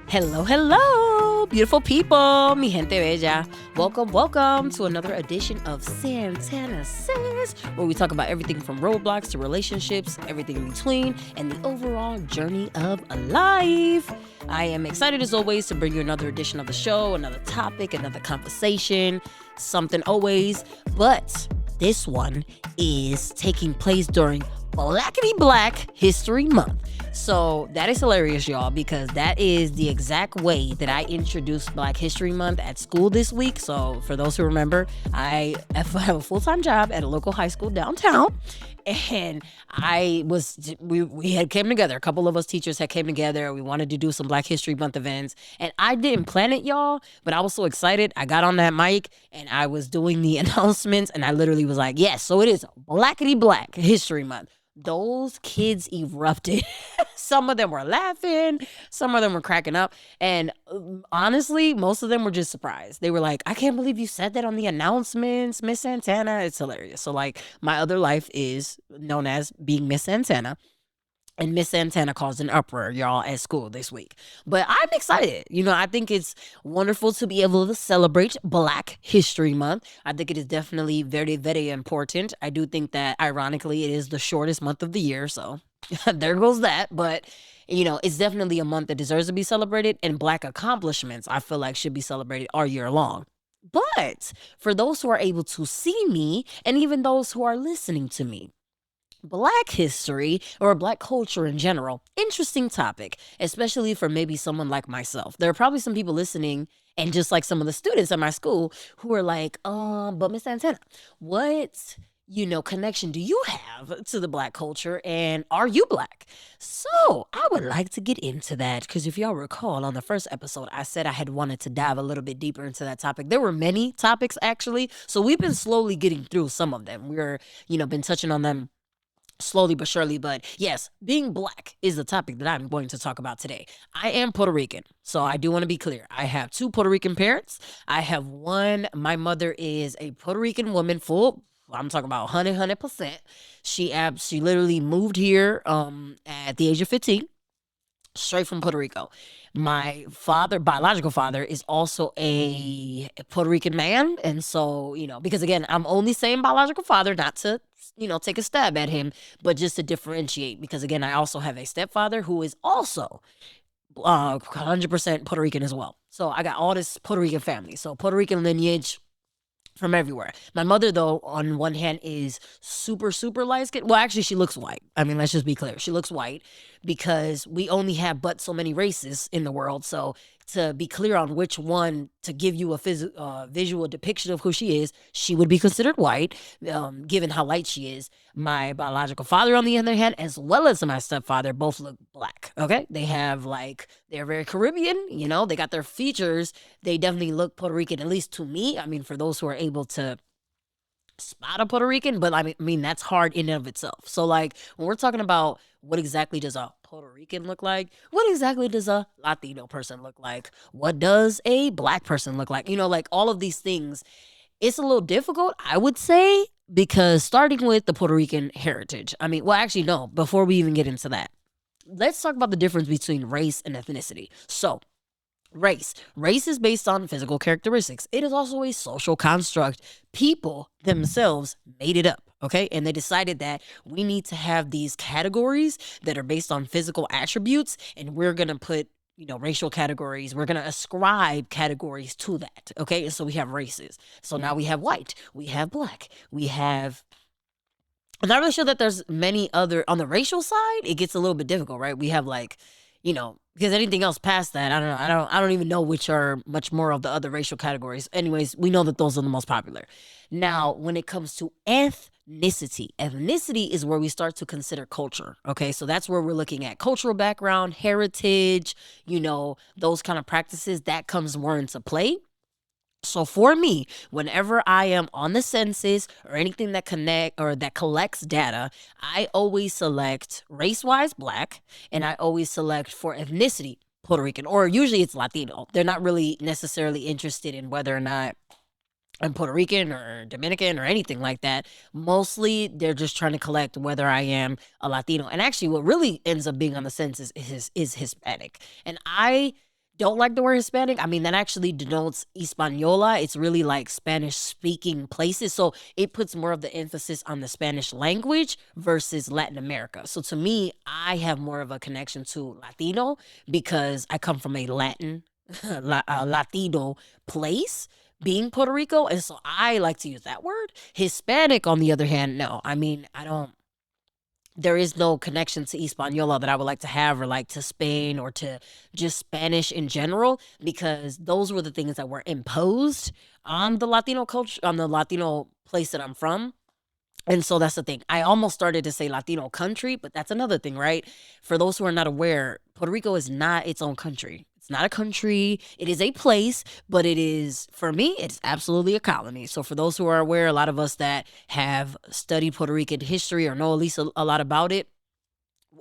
Hello, hello, beautiful people, mi gente bella. Welcome to another edition of Santana Says, where we talk about everything from roadblocks to relationships, everything in between, and the overall journey of life. I am excited as always to bring you another edition of the show, another topic, another conversation, something always. But this one is taking place during Blackity Black History Month. So that is hilarious, y'all, because that is the exact way that I introduced Black History Month at school this week. So for those who remember, I have a full-time job at a local high school downtown. And we had came together. A couple of us teachers had came together. We wanted to do some Black History Month events. And I didn't plan it, y'all, but I was so excited. I got on that mic and I was doing the announcements and I literally was like, yes, so it is Blackity Black History Month. Those kids erupted. Some of them were laughing, some of them were cracking up, and honestly, most of them were just surprised. They were like, I can't believe you said that on the announcements, Miss Santana. It's hilarious. So, like, my other life is known as being Miss Santana. And Miss Santana caused an uproar, y'all, at school this week. But I'm excited. I think it's wonderful to be able to celebrate Black History Month. I think it is definitely very, very important. I do think that, ironically, it is the shortest month of the year. So there goes that. But, it's definitely a month that deserves to be celebrated. And Black accomplishments, I feel like, should be celebrated all year long. But for those who are able to see me, and even those who are listening to me, Black history or Black culture in general, interesting topic, especially for maybe someone like myself. There are probably some people listening, and just like some of the students at my school who are like, but Miss Santana, what, connection do you have to the Black culture, and are you Black? So I would like to get into that, because if y'all recall, on the first episode, I said I had wanted to dive a little bit deeper into that topic. There were many topics, actually, so we've been slowly getting through some of them. We're, been touching on them slowly but surely. But yes, being Black is the topic that I'm going to talk about today. I am Puerto Rican, so I do want to be clear. I have two Puerto Rican parents. I have one, my mother is a Puerto Rican woman, I'm talking about 100%. She literally moved here at the age of 15, straight from Puerto Rico. My father, biological father, is also a Puerto Rican man. And so, because again, I'm only saying biological father, not to, take a stab at him, but just to differentiate. Because again, I also have a stepfather who is also 100% Puerto Rican as well. So I got all this Puerto Rican family. So Puerto Rican lineage from everywhere. My mother, though, on one hand, is super, super light skinned. Well, actually, she looks white. I mean, let's just be clear. She looks white because we only have but so many races in the world. So to be clear on which one to give you a visual depiction of who she is, she would be considered white, given how light she is. My biological father, on the other hand, as well as my stepfather, both look Black. Okay, they're very Caribbean. They got their features. They definitely look Puerto Rican, at least to me. I mean, for those who are able to spot a Puerto Rican, but I mean that's hard in and of itself. So like when we're talking about what exactly does a Puerto Rican look like, what exactly does a Latino person look like, what does a Black person look like, like all of these things, it's a little difficult, I would say, because starting with the Puerto Rican heritage, I mean, well, actually, no, before we even get into that, let's talk about the difference between race and ethnicity. So Race is based on physical characteristics. It is also a social construct. People themselves made it up, okay? And they decided that we need to have these categories that are based on physical attributes, and we're going to put, racial categories. We're going to ascribe categories to that, okay? And so we have races. So now we have white, we have Black, we have... I'm not really sure that there's many other... On the racial side, it gets a little bit difficult, right? We have like... because anything else past that, I don't know. I don't even know which are much more of the other racial categories. Anyways, we know that those are the most popular. Now, when it comes to ethnicity is where we start to consider culture. Okay, so that's where we're looking at cultural background, heritage, those kind of practices. That comes more into play. So for me, whenever I am on the census or anything that collects data, I always select race-wise Black, and I always select for ethnicity Puerto Rican, or usually it's Latino. They're not really necessarily interested in whether or not I'm Puerto Rican or Dominican or anything like that. Mostly they're just trying to collect whether I am a Latino. And actually what really ends up being on the census is Hispanic. And I don't like the word Hispanic, I mean, that actually denotes Hispaniola. It's really like Spanish speaking places. So it puts more of the emphasis on the Spanish language versus Latin America. So to me, I have more of a connection to Latino because I come from a Latin, Latino place being Puerto Rico. And so I like to use that word. Hispanic, on the other hand, no. I mean, I don't there is no connection to Hispaniola that I would like to have or like to Spain or to just Spanish in general because those were the things that were imposed on the Latino culture, on the Latino place that I'm from. And so that's the thing. I almost started to say Latino country, but that's another thing, right? For those who are not aware, Puerto Rico is not its own country. It's not a country. It is a place, but it is, for me, it's absolutely a colony. So for those who are aware, a lot of us that have studied Puerto Rican history or know at least a lot about it,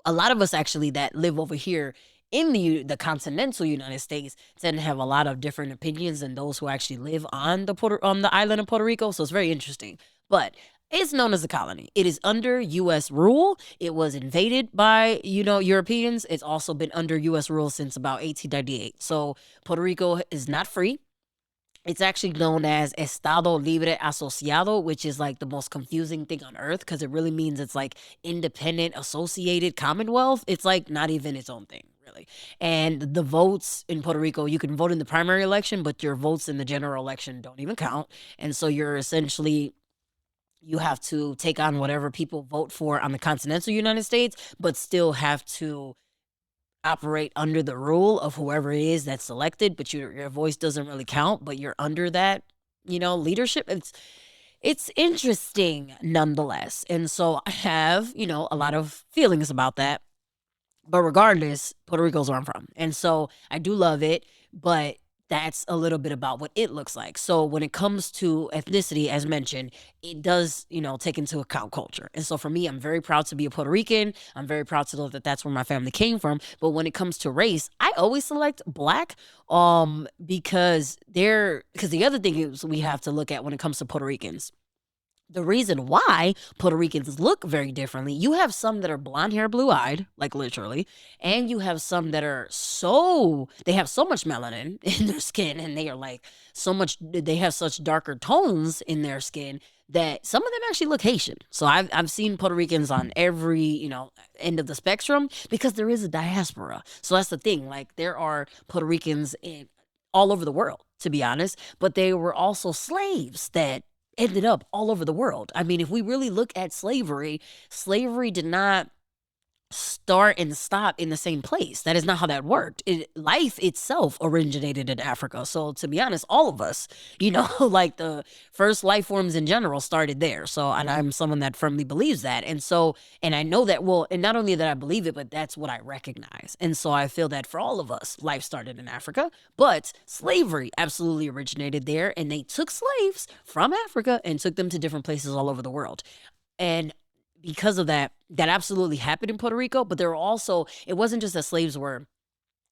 a lot of us actually that live over here in the continental United States tend to have a lot of different opinions than those who actually live on the island of Puerto Rico. So it's very interesting. But it's known as a colony. It is under U.S. rule. It was invaded by Europeans. It's also been under U.S. rule since about 1898. So Puerto Rico is not free. It's actually known as Estado Libre Asociado, which is like the most confusing thing on earth because it really means it's like independent associated commonwealth. It's like not even its own thing, really. And the votes in Puerto Rico, you can vote in the primary election, but your votes in the general election don't even count. And so you have to take on whatever people vote for on the continental United States, but still have to operate under the rule of whoever it is that's selected, but your voice doesn't really count, but you're under that, leadership. It's interesting nonetheless. And so I have, a lot of feelings about that. But regardless, Puerto Rico's where I'm from. And so I do love it, but that's a little bit about what it looks like. So when it comes to ethnicity, as mentioned, it does, take into account culture. And so for me, I'm very proud to be a Puerto Rican. I'm very proud to know that that's where my family came from. But when it comes to race, I always select black because the other thing is we have to look at when it comes to Puerto Ricans, the reason why Puerto Ricans look very differently. You have some that are blonde hair, blue eyed, like literally, and you have some that are they have so much melanin in their skin and they are like they have such darker tones in their skin that some of them actually look Haitian. So I've seen Puerto Ricans on every, end of the spectrum because there is a diaspora. So that's the thing. Like there are Puerto Ricans all over the world, to be honest, but they were also slaves that ended up all over the world. I mean, if we really look at slavery did not start and stop in the same place. That is not how that worked. Life itself originated in Africa. So to be honest, all of us, like the first life forms in general started there. So, and I'm someone that firmly believes that. And so, and I know that, well, and not only that I believe it, but that's what I recognize. And so I feel that for all of us, life started in Africa, but slavery absolutely originated there. And they took slaves from Africa and took them to different places all over the world. And because of that, that absolutely happened in Puerto Rico. But it wasn't just that slaves were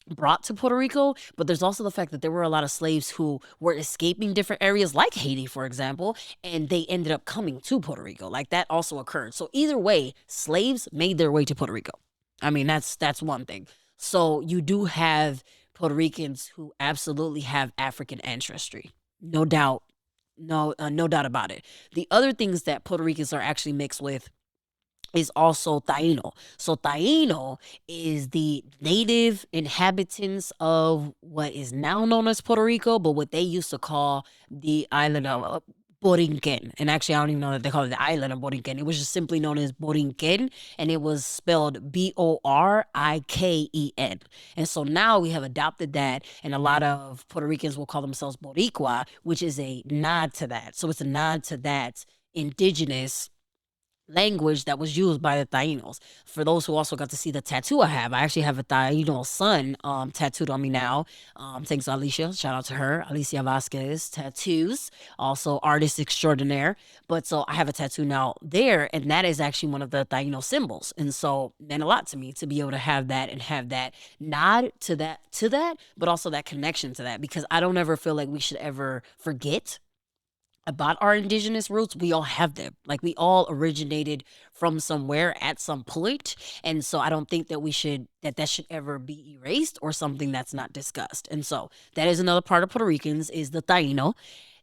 brought to Puerto Rico, but there's also the fact that there were a lot of slaves who were escaping different areas, like Haiti, for example, and they ended up coming to Puerto Rico. Like that also occurred. So either way, slaves made their way to Puerto Rico. I mean, that's one thing. So you do have Puerto Ricans who absolutely have African ancestry, no doubt, no doubt about it. The other things that Puerto Ricans are actually mixed with is also Taino. So Taino is the native inhabitants of what is now known as Puerto Rico, but what they used to call the island of Borinquen. And actually, I don't even know that they call it the island of Borinquen. It was just simply known as Borinquen, and it was spelled Boriken. And so now we have adopted that, and a lot of Puerto Ricans will call themselves Boricua, which is a nod to that. So it's a nod to that indigenous language that was used by the Tainos. For those who also got to see the tattoo I actually have a Taino son tattooed on me now. Thanks to Alicia. Shout out to her. Alicia Vasquez Tattoos, also artist extraordinaire. But so I have a tattoo now there, and that is actually one of the Taino symbols. And so it meant a lot to me to be able to have that and have that nod to that, but also that connection to that, because I don't ever feel like we should ever forget about our indigenous roots, we all have them. Like we all originated from somewhere at some point. And so I don't think that that should ever be erased or something that's not discussed. And so that is another part of Puerto Ricans is the Taino.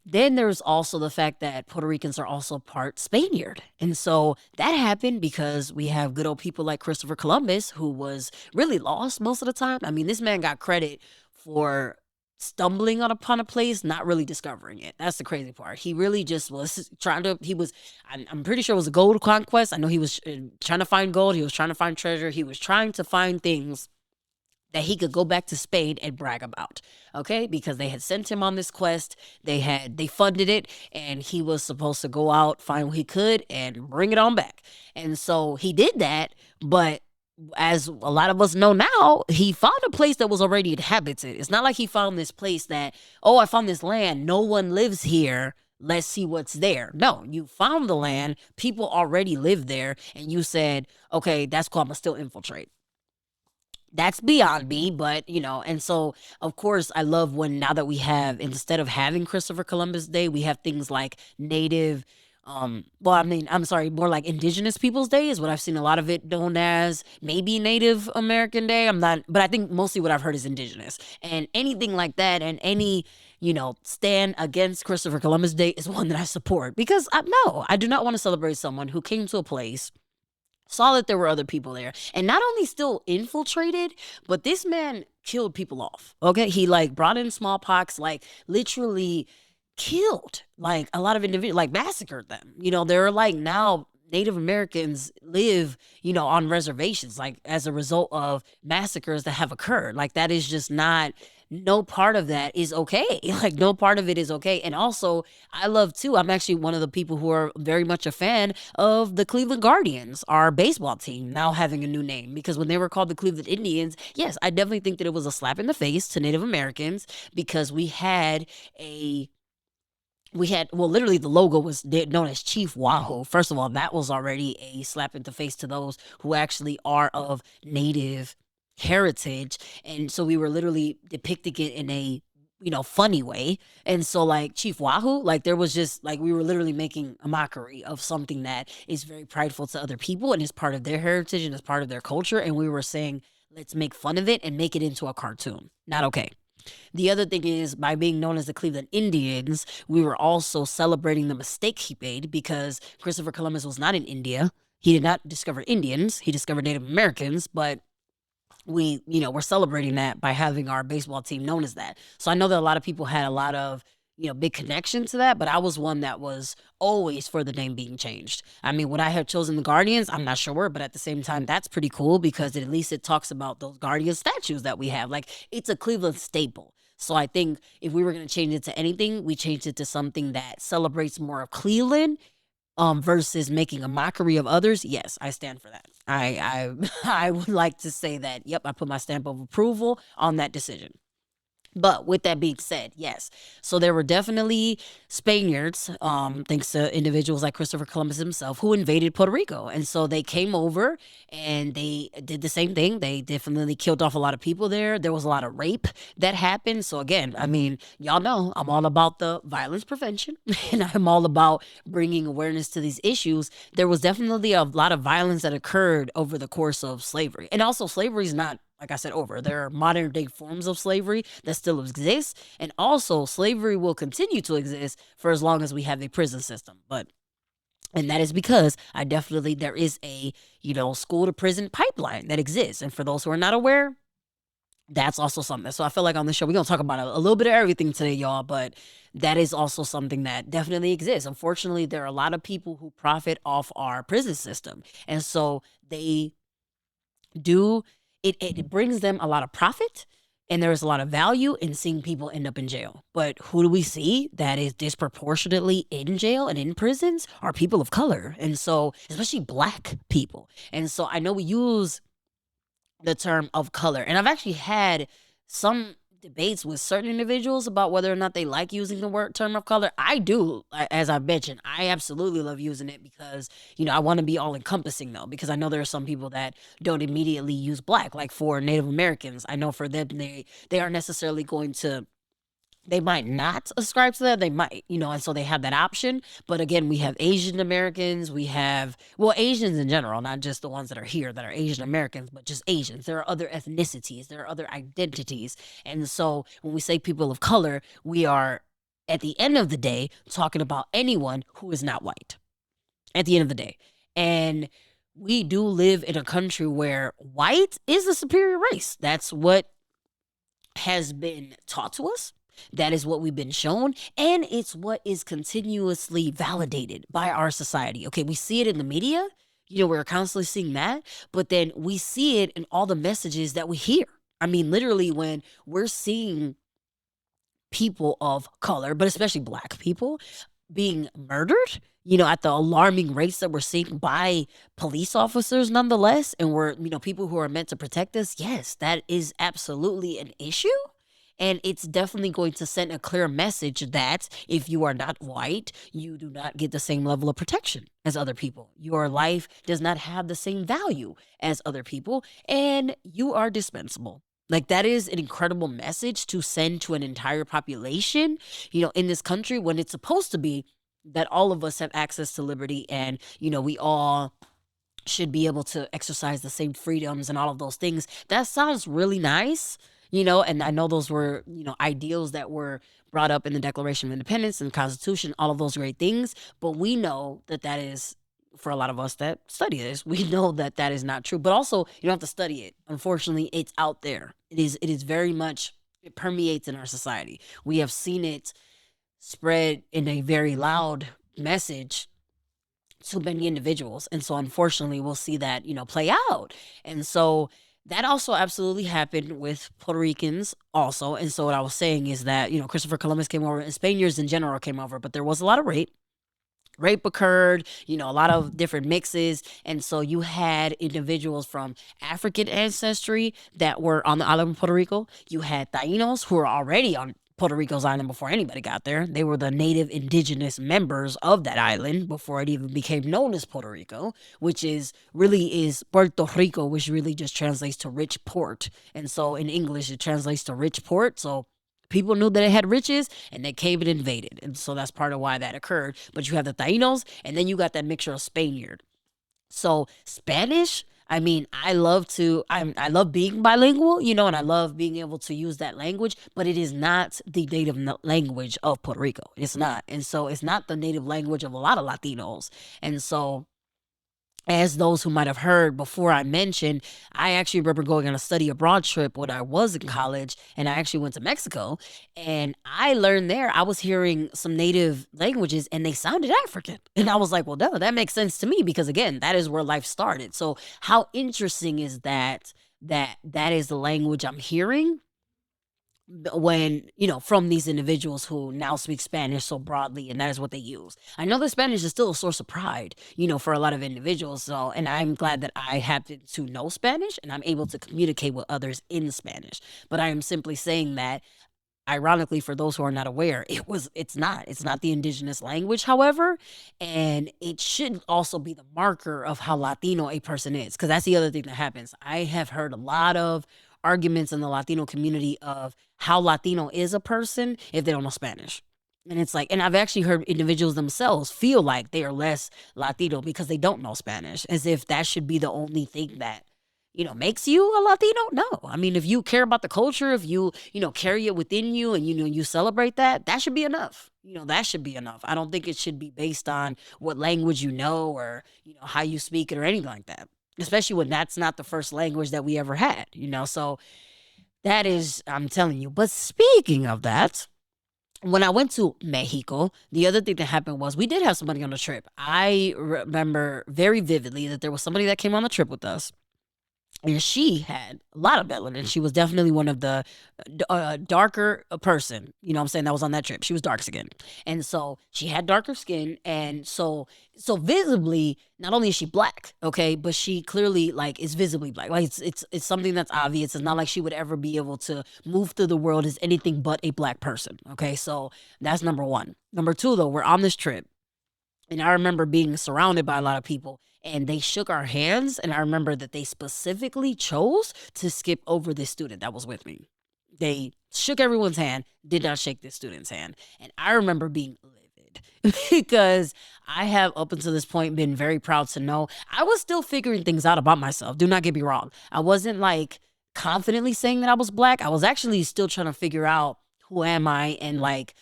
Then there's also the fact that Puerto Ricans are also part Spaniard. And so that happened because we have good old people like Christopher Columbus, who was really lost most of the time. I mean, this man got credit for stumbling on upon a place, not really discovering it. That's the crazy part. He really just was trying to, I'm pretty sure it was a gold conquest. I know he was trying to find gold. He was trying to find treasure. He was trying to find things that he could go back to Spain and brag about. Okay, because they had sent him on this quest. They funded it, and he was supposed to go out, find what he could, and bring it on back. And so he did that, but as a lot of us know now, he found a place that was already inhabited. It's not like he found this place that, oh, I found this land, no one lives here. Let's see what's there. No, you found the land, people already live there, and you said, okay, that's cool, I'm gonna still infiltrate. That's beyond me, but and so of course I love when now that we have, instead of having Christopher Columbus Day, we have things like native, well, I mean, I'm sorry, more like Indigenous Peoples Day is what I've seen a lot of it known as. Maybe Native American Day. I'm not, but I think mostly what I've heard is Indigenous. And anything like that, and any stand against Christopher Columbus Day is one that I support, because I do not want to celebrate someone who came to a place, saw that there were other people there, and not only still infiltrated, but this man killed people off. Okay, he like brought in smallpox, like literally killed like a lot of individuals, like massacred them. There are like now Native Americans live, on reservations, like as a result of massacres that have occurred. Like that is just not, no part of that is okay. Like no part of it is okay. And also, I love too, I'm actually one of the people who are very much a fan of the Cleveland Guardians, our baseball team, now having a new name, because when they were called the Cleveland Indians, yes, I definitely think that it was a slap in the face to Native Americans, because a well, literally the logo was known as Chief Wahoo. First of all, that was already a slap in the face to those who actually are of native heritage. And so we were literally depicting it in a funny way. And so like Chief Wahoo, like there was just like, we were literally making a mockery of something that is very prideful to other people and is part of their heritage and is part of their culture. And we were saying, let's make fun of it and make it into a cartoon. Not okay. The other thing is, by being known as the Cleveland Indians, we were also celebrating the mistake he made, because Christopher Columbus was not in India. He did not discover Indians. He discovered Native Americans, but we're celebrating that by having our baseball team known as that. So I know that a lot of people had a lot of, big connection to that, but I was one that was always for the name being changed. I mean, would I have chosen the Guardians? I'm not sure, but at the same time, that's pretty cool, because at least it talks about those Guardian statues that we have. Like, it's a Cleveland staple. So I think if we were going to change it to anything, we changed it to something that celebrates more of Cleveland, versus making a mockery of others. Yes, I stand for that. I would like to say that, yep, I put my stamp of approval on that decision. But with that being said, yes. So there were definitely Spaniards, thanks to individuals like Christopher Columbus himself, who invaded Puerto Rico. And so they came over and they did the same thing. They definitely killed off a lot of people there. There was a lot of rape that happened. So again, I mean, y'all know I'm all about the violence prevention and I'm all about bringing awareness to these issues. There was definitely a lot of violence that occurred over the course of slavery. And also, slavery is not, like I said, over. There are modern day forms of slavery that still exist. And also, slavery will continue to exist for as long as we have a prison system. And that is because there is a, school to prison pipeline that exists. And for those who are not aware, that's also something. So I feel like on this show, we're going to talk about a little bit of everything today, y'all. But that is also something that definitely exists. Unfortunately, there are a lot of people who profit off our prison system. And so they do it brings them a lot of profit, and there's a lot of value in seeing people end up in jail. But who do we see that is disproportionately in jail and in prisons are people of color. And so, especially Black people. And so I know we use the term of color, and I've actually had some debates with certain individuals about whether or not they like using the word term of color. I do, as I mentioned, I absolutely love using it because, I want to be all encompassing though, because I know there are some people that don't immediately use Black. Like for Native Americans, I know for them, they aren't necessarily going to They might not ascribe to that. They might, and so they have that option. But again, we have Asian Americans. We have, well, Asians in general, not just the ones that are here that are Asian Americans, but just Asians. There are other ethnicities, there are other identities. And so when we say people of color, we are, at the end of the day, talking about anyone who is not white at the end of the day. And we do live in a country where white is the superior race. That's what has been taught to us. That is what we've been shown. And it's what is continuously validated by our society. Okay, we see it in the media. We're constantly seeing that. But then we see it in all the messages that we hear. I mean, literally, when we're seeing people of color, but especially Black people, being murdered, at the alarming rates that we're seeing by police officers nonetheless, and we're, people who are meant to protect us, yes, that is absolutely an issue. And it's definitely going to send a clear message that if you are not white, you do not get the same level of protection as other people. Your life does not have the same value as other people, and you are dispensable. Like, that is an incredible message to send to an entire population, in this country, when it's supposed to be that all of us have access to liberty, and, we all should be able to exercise the same freedoms and all of those things. That sounds really nice, and I know those were, ideals that were brought up in the Declaration of Independence and the Constitution, all of those great things. But we know that that is, for a lot of us that study this, we know that that is not true. But also, you don't have to study it. Unfortunately, it's out there. It is very much, it permeates in our society. We have seen it spread in a very loud message to many individuals. And so unfortunately we'll see that, play out. And so that also absolutely happened with Puerto Ricans also. And so what I was saying is that, Christopher Columbus came over and Spaniards in general came over, but there was a lot of rape occurred, a lot of different mixes. And so you had individuals from African ancestry that were on the island of Puerto Rico. You had Tainos who were already on Puerto Rico's island before anybody got there. They were the native indigenous members of that island before it even became known as Puerto Rico, which is Puerto Rico, which really just translates to rich port. And so in English, it translates to rich port. So people knew that it had riches, and they came and invaded. And so that's part of why that occurred. But you have the Tainos, and then you got that mixture of Spaniard. So Spanish, I mean, I love being bilingual, and I love being able to use that language, but it is not the native language of Puerto Rico. It's not. And so it's not the native language of a lot of Latinos. And so, as those who might have heard before, I mentioned, I actually remember going on a study abroad trip when I was in college, and I actually went to Mexico, and I learned there, I was hearing some native languages and they sounded African. And I was like, well, no, that makes sense to me, because again, that is where life started. So how interesting is that is the language I'm hearing when, from these individuals who now speak Spanish so broadly, and that is what they use. I know that Spanish is still a source of pride, for a lot of individuals. So, and I'm glad that I happen to know Spanish and I'm able to communicate with others in Spanish. But I am simply saying that, ironically, for those who are not aware, it's not the indigenous language, however, and it should also be the marker of how Latino a person is, because that's the other thing that happens. I have heard a lot of arguments in the Latino community of how Latino is a person if they don't know Spanish. And it's like, and I've actually heard individuals themselves feel like they are less Latino because they don't know Spanish, as if that should be the only thing that, makes you a Latino. No, I mean, if you care about the culture, if you, carry it within you, and, you celebrate that, that should be enough. That should be enough. I don't think it should be based on what language you know, or, how you speak it, or anything like that, especially when that's not the first language that we ever had, so that is, I'm telling you. But speaking of that, when I went to Mexico, the other thing that happened was we did have somebody on the trip. I remember very vividly that there was somebody that came on the trip with us, and she had a lot of melanin. She was definitely one of the darker person, what I'm saying, that was on that trip. She was dark skinned. And so she had darker skin. And so visibly, not only is she black, okay, but she clearly, like, is visibly black. Like, it's something that's obvious. It's not like she would ever be able to move through the world as anything but a black person. Okay, so that's number one. Number two, though, we're on this trip. And I remember being surrounded by a lot of people, and they shook our hands. And I remember that they specifically chose to skip over this student that was with me. They shook everyone's hand, did not shake this student's hand. And I remember being livid because I have up until this point been very proud to know I was still figuring things out about myself. Do not get me wrong. I wasn't like confidently saying that I was black. I was actually still trying to figure out who am I and like,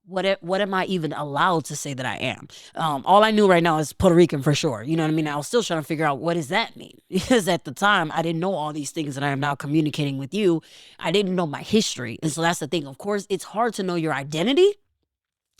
what am I even allowed to say that I am? All I knew right now is Puerto Rican for sure. You know what I mean? I was still trying to figure out what does that mean? Because at the time I didn't know all these things that I am now communicating with you. I didn't know my history. And so that's the thing. Of course, it's hard to know your identity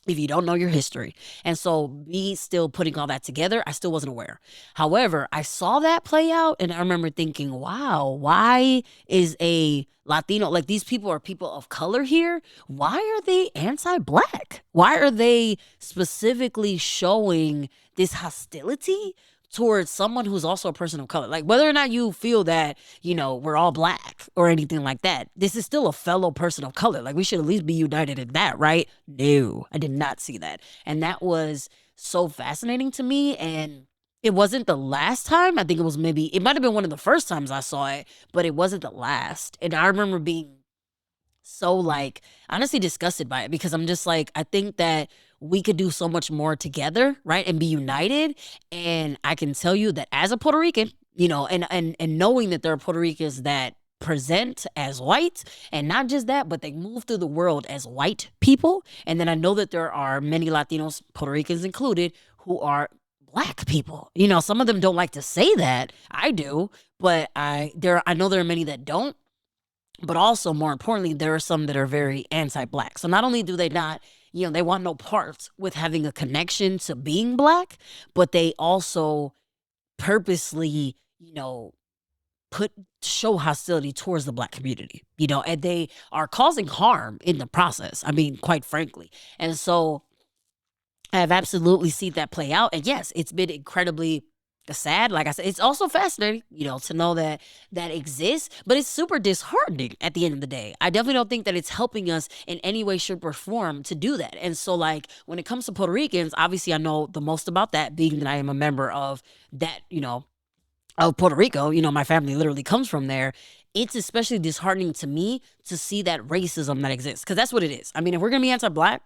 if you don't know your history. And so me still putting all that together, I still wasn't aware. However, I saw that play out and I remember thinking, wow, why is a Latino, like these people are people of color here? Why are they anti-black? Why are they specifically showing this hostility towards someone who's also a person of color? Like whether or not you feel that, we're all black or anything like that, this is still a fellow person of color. Like we should at least be united in that, right? No, I did not see that. And that was so fascinating to me. And it wasn't the last time. I think it might have been one of the first times I saw it, but it wasn't the last. And I remember being so like honestly disgusted by it because I'm just like, I think that we could do so much more together, right? And be united. And I can tell you that as a Puerto Rican, and knowing that there are Puerto Ricans that present as white, and not just that, but they move through the world as white people. And then I know that there are many Latinos, Puerto Ricans included, who are black people. Some of them don't like to say that. I do, but I know there are many that don't. But also, more importantly, there are some that are very anti-black. So not only do they not, they want no parts with having a connection to being black, but they also purposely, show hostility towards the black community, and they are causing harm in the process. I mean, quite frankly. And so I have absolutely seen that play out. And yes, it's been incredibly sad. Like I said, it's also fascinating, to know that that exists, but it's super disheartening at the end of the day. I definitely don't think that it's helping us in any way, shape, or form to do that. And so, like, when it comes to Puerto Ricans, obviously I know the most about that, being that I am a member of that, of Puerto Rico. My family literally comes from there. It's especially disheartening to me to see that racism that exists, because that's what it is. I mean, if we're going to be anti-black,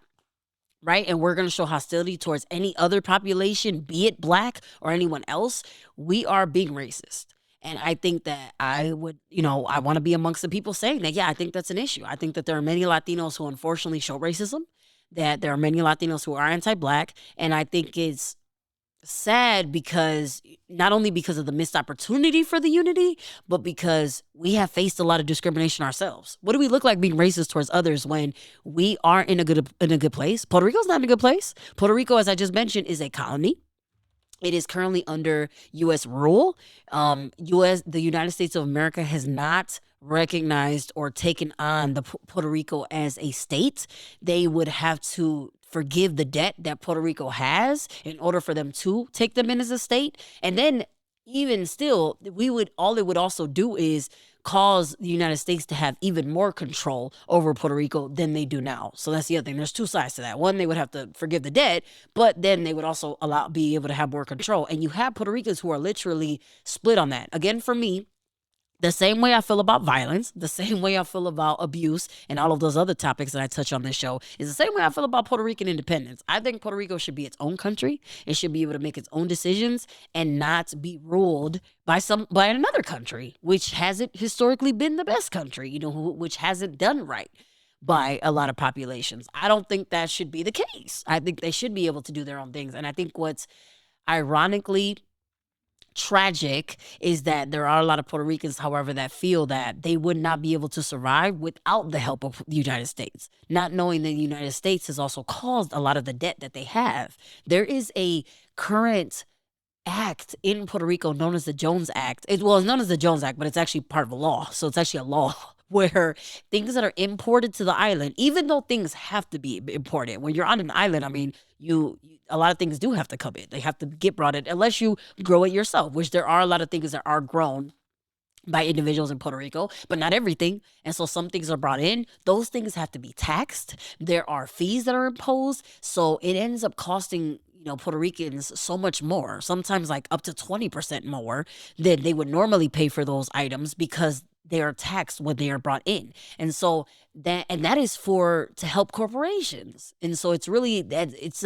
right, and we're going to show hostility towards any other population, be it black or anyone else, we are being racist. And I think that I would, I want to be amongst the people saying that, yeah, I think that's an issue. I think that there are many Latinos who unfortunately show racism, that there are many Latinos who are anti-black. And I think it's sad because not only because of the missed opportunity for the unity, but because we have faced a lot of discrimination ourselves. What do we look like being racist towards others when we aren't in a good place? Puerto Rico's not in a good place. Puerto Rico, as I just mentioned, is a colony. It is currently under U.S. rule. The United States of America has not recognized or taken on the Puerto Rico as a state. They would have to forgive the debt that Puerto Rico has in order for them to take them in as a state. And then even still, all it would also do is cause the United States to have even more control over Puerto Rico than they do now. So that's the other thing. There's two sides to that. One, they would have to forgive the debt, but then they would also be able to have more control. And you have Puerto Ricans who are literally split on that. Again, for me, the same way I feel about violence, the same way I feel about abuse and all of those other topics that I touch on this show is the same way I feel about Puerto Rican independence. I think Puerto Rico should be its own country. It should be able to make its own decisions and not be ruled by another country, which hasn't historically been the best country, which hasn't done right by a lot of populations. I don't think that should be the case. I think they should be able to do their own things. And I think what's ironically tragic is that there are a lot of Puerto Ricans, however, that feel that they would not be able to survive without the help of the United States, not knowing that the United States has also caused a lot of the debt that they have. There is a current act in Puerto Rico known as the Jones Act. It's known as the Jones Act, but it's actually part of a law. So it's actually a law where things that are imported to the island, even though things have to be imported, when you're on an island, I mean, a lot of things do have to come in. They have to get brought in unless you grow it yourself, which there are a lot of things that are grown by individuals in Puerto Rico, but not everything. And so some things are brought in. Those things have to be taxed. There are fees that are imposed. So it ends up costing Puerto Ricans so much more, sometimes like up to 20% more than they would normally pay for those items, because they are taxed when they are brought in. And so that is for to help corporations. And so it's really that it's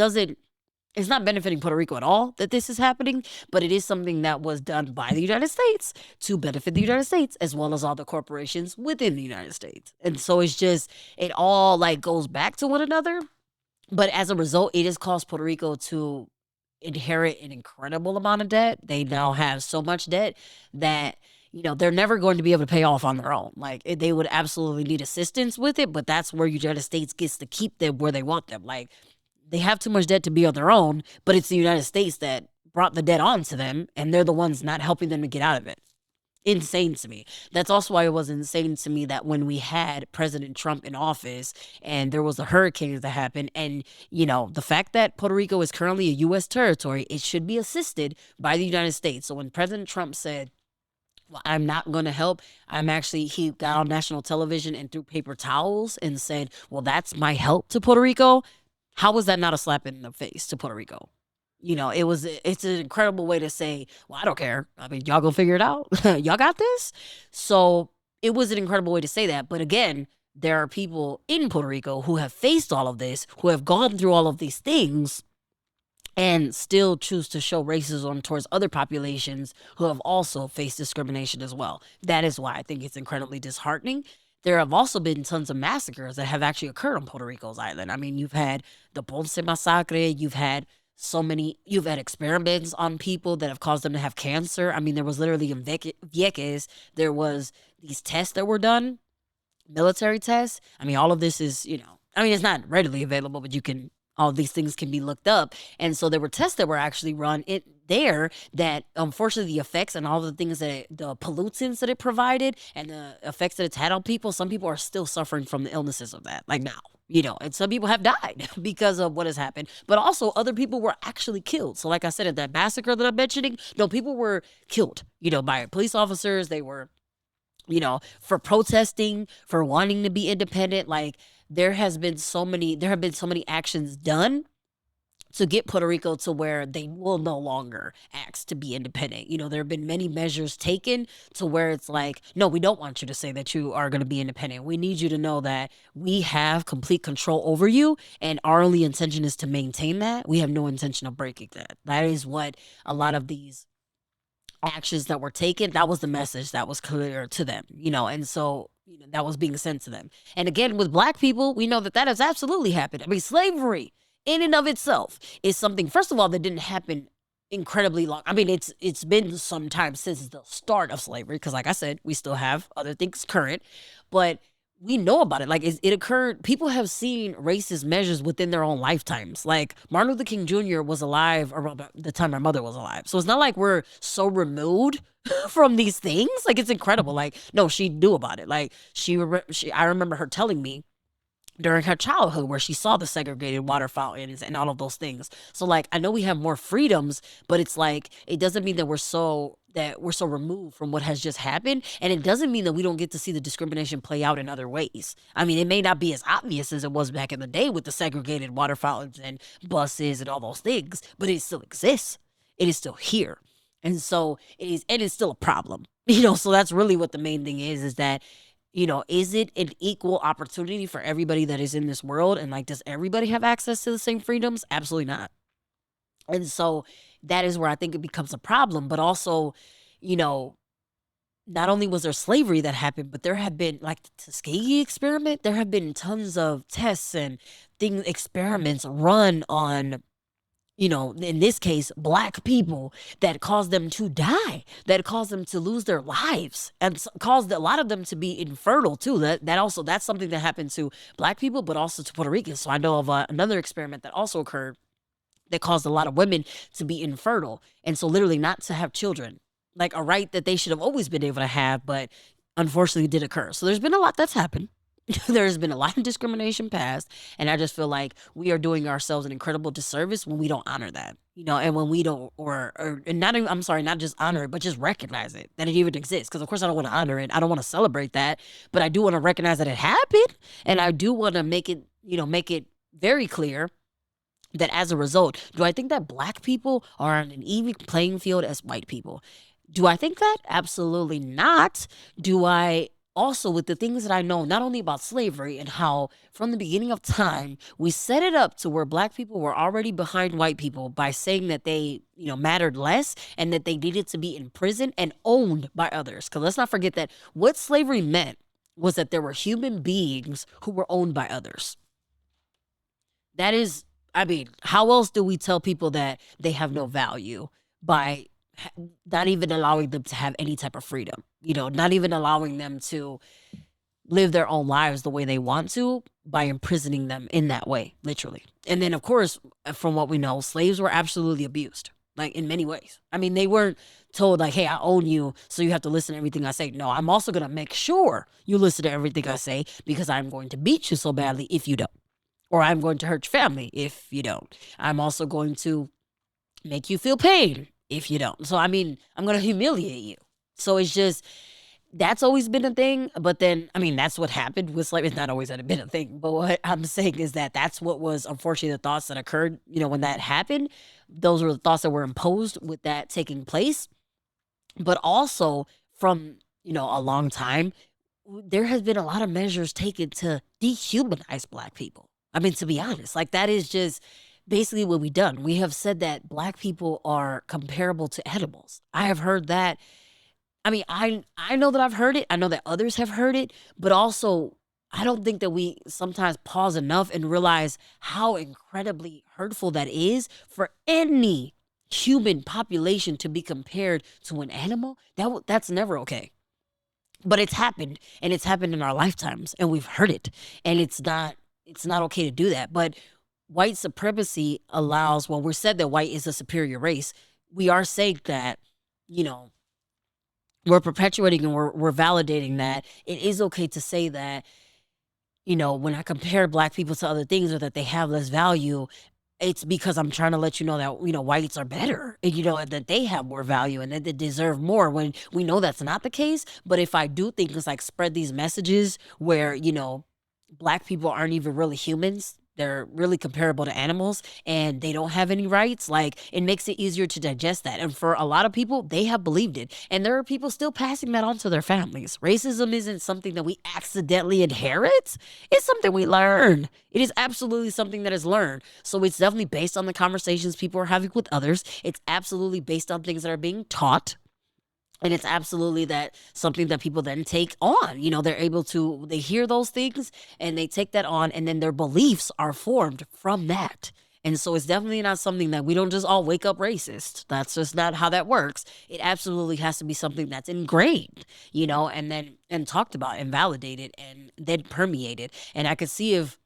not benefiting Puerto Rico at all that this is happening, but it is something that was done by the United States to benefit the United States as well as all the corporations within the United States. And so it's just, it all like goes back to one another. But as a result, it has caused Puerto Rico to inherit an incredible amount of debt. They now have so much debt that, they're never going to be able to pay off on their own. Like, they would absolutely need assistance with it, but that's where United States gets to keep them where they want them. Like, they have too much debt to be on their own, but it's the United States that brought the debt onto them, and they're the ones not helping them to get out of it. Insane to me. That's also why it was insane to me that when we had President Trump in office and there was a hurricane that happened, and the fact that Puerto Rico is currently a U.S. territory, it should be assisted by the United States. So when President Trump said, well, I'm not going to help, he got on national television and threw paper towels and said, well, that's my help to Puerto Rico. How was that not a slap in the face to Puerto Rico? It's an incredible way to say, well, I don't care. I mean, y'all go figure it out. Y'all got this. So it was an incredible way to say that. But again, there are people in Puerto Rico who have faced all of this, who have gone through all of these things, and still choose to show racism towards other populations who have also faced discrimination as well. That is why I think it's incredibly disheartening. There have also been tons of massacres that have actually occurred on Puerto Rico's island. I mean, you've had the Ponce Massacre, you've had experiments on people that have caused them to have cancer. I mean, there was literally in Vieques, there was these tests that were done, military tests. I mean, all of this is, it's not readily available, but all these things can be looked up. And so there were tests that were actually run there that unfortunately the effects and all the things the pollutants that it provided and the effects that it's had on people, some people are still suffering from the illnesses of that, like now. And some people have died because of what has happened, but also other people were actually killed. So like I said, at that massacre that I'm mentioning, no, people were killed, by police officers. They were, for protesting, for wanting to be independent. Like there have been so many actions done to get Puerto Rico to where they will no longer ask to be independent. There have been many measures taken to where it's like, no, we don't want you to say that you are going to be independent. We need you to know that we have complete control over you, and our only intention is to maintain that. We have no intention of breaking that. That is what a lot of these actions that were taken, that was the message that was clear to them, and so that was being sent to them. And again, with Black people, we know that has absolutely happened. I mean, slavery in and of itself is something, first of all, that didn't happen incredibly long. I mean, it's been some time since the start of slavery, because like I said, we still have other things current, but we know about it. Like it occurred, people have seen racist measures within their own lifetimes. Like Martin Luther King Jr. was alive around the time my mother was alive. So it's not like we're so removed from these things. Like it's incredible. Like, no, she knew about it. Like I remember her telling me during her childhood where she saw the segregated water fountains and all of those things. So like, I know we have more freedoms, but it's like, it doesn't mean that we're so removed from what has just happened. And it doesn't mean that we don't get to see the discrimination play out in other ways. I mean, it may not be as obvious as it was back in the day with the segregated water fountains and buses and all those things, but it still exists. It is still here. And so it is still a problem, so that's really what the main thing is that, is it an equal opportunity for everybody that is in this world? And like, does everybody have access to the same freedoms? Absolutely not. And so that is where I think it becomes a problem. But also, not only was there slavery that happened, but there have been like the Tuskegee experiment. There have been tons of tests and experiments run on, in this case, Black people that caused them to die, that caused them to lose their lives, and caused a lot of them to be infertile too. That's something that happened to Black people, but also to Puerto Ricans. So I know of another experiment that also occurred that caused a lot of women to be infertile, and so literally not to have children, like a right that they should have always been able to have, but unfortunately did occur. So there's been a lot that's happened. There's been a lot of discrimination passed, and I just feel like we are doing ourselves an incredible disservice when we don't honor that, and when we don't, not just honor it, but just recognize it, that it even exists. Because of course I don't want to honor it. I don't want to celebrate that, but I do want to recognize that it happened, and I do want to make it very clear that as a result, do I think that Black people are on an even playing field as white people? Do I think that? Absolutely not. Do I also, with the things that I know, not only about slavery and how from the beginning of time, we set it up to where black people were already behind white people by saying that they, mattered less and that they needed to be in prison and owned by others. Because let's not forget that what slavery meant was that there were human beings who were owned by others. That is, I mean, how else do we tell people that they have no value by not even allowing them to have any type of freedom? Not even allowing them to live their own lives the way they want to by imprisoning them in that way, literally. And then, of course, from what we know, slaves were absolutely abused, like in many ways. I mean, they weren't told, like, hey, I own you, so you have to listen to everything I say. No, I'm also going to make sure you listen to everything I say because I'm going to beat you so badly if you don't. Or I'm going to hurt your family if you don't. I'm also going to make you feel pain if you don't. So, I mean, I'm going to humiliate you. So it's just, that's always been a thing. But then, I mean, that's what happened with slavery. It's not always had been a thing. But what I'm saying is that that's what was, unfortunately, the thoughts that occurred, when that happened. Those were the thoughts that were imposed with that taking place. But also from, a long time, there has been a lot of measures taken to dehumanize black people. I mean, to be honest, like that is just basically what we've done. We have said that black people are comparable to animals. I have heard that. I mean, I know that I've heard it. I know that others have heard it, but also I don't think that we sometimes pause enough and realize how incredibly hurtful that is for any human population to be compared to an animal. That's never okay. But it's happened, and it's happened in our lifetimes, and we've heard it, and it's not okay to do that. But white supremacy allows, well, we're said that white is a superior race. We are saying that, you know, we're perpetuating and we're validating that it is okay to say that, when I compare black people to other things or that they have less value, it's because I'm trying to let you know that, whites are better and, and that they have more value and that they deserve more when we know that's not the case. But if I do think it's like spread these messages where, black people aren't even really humans. They're really comparable to animals and they don't have any rights. Like it makes it easier to digest that. And for a lot of people, they have believed it. And there are people still passing that on to their families. Racism isn't something that we accidentally inherit. It's something we learn. It is absolutely something that is learned. So it's definitely based on the conversations people are having with others. It's absolutely based on things that are being taught. And it's absolutely that something that people then take on. They're able to, they hear those things and they take that on, and then their beliefs are formed from that. And so it's definitely not something that we don't just all wake up racist. That's just not how that works. It absolutely has to be something that's ingrained, and then and talked about and validated and then permeated. And I could see if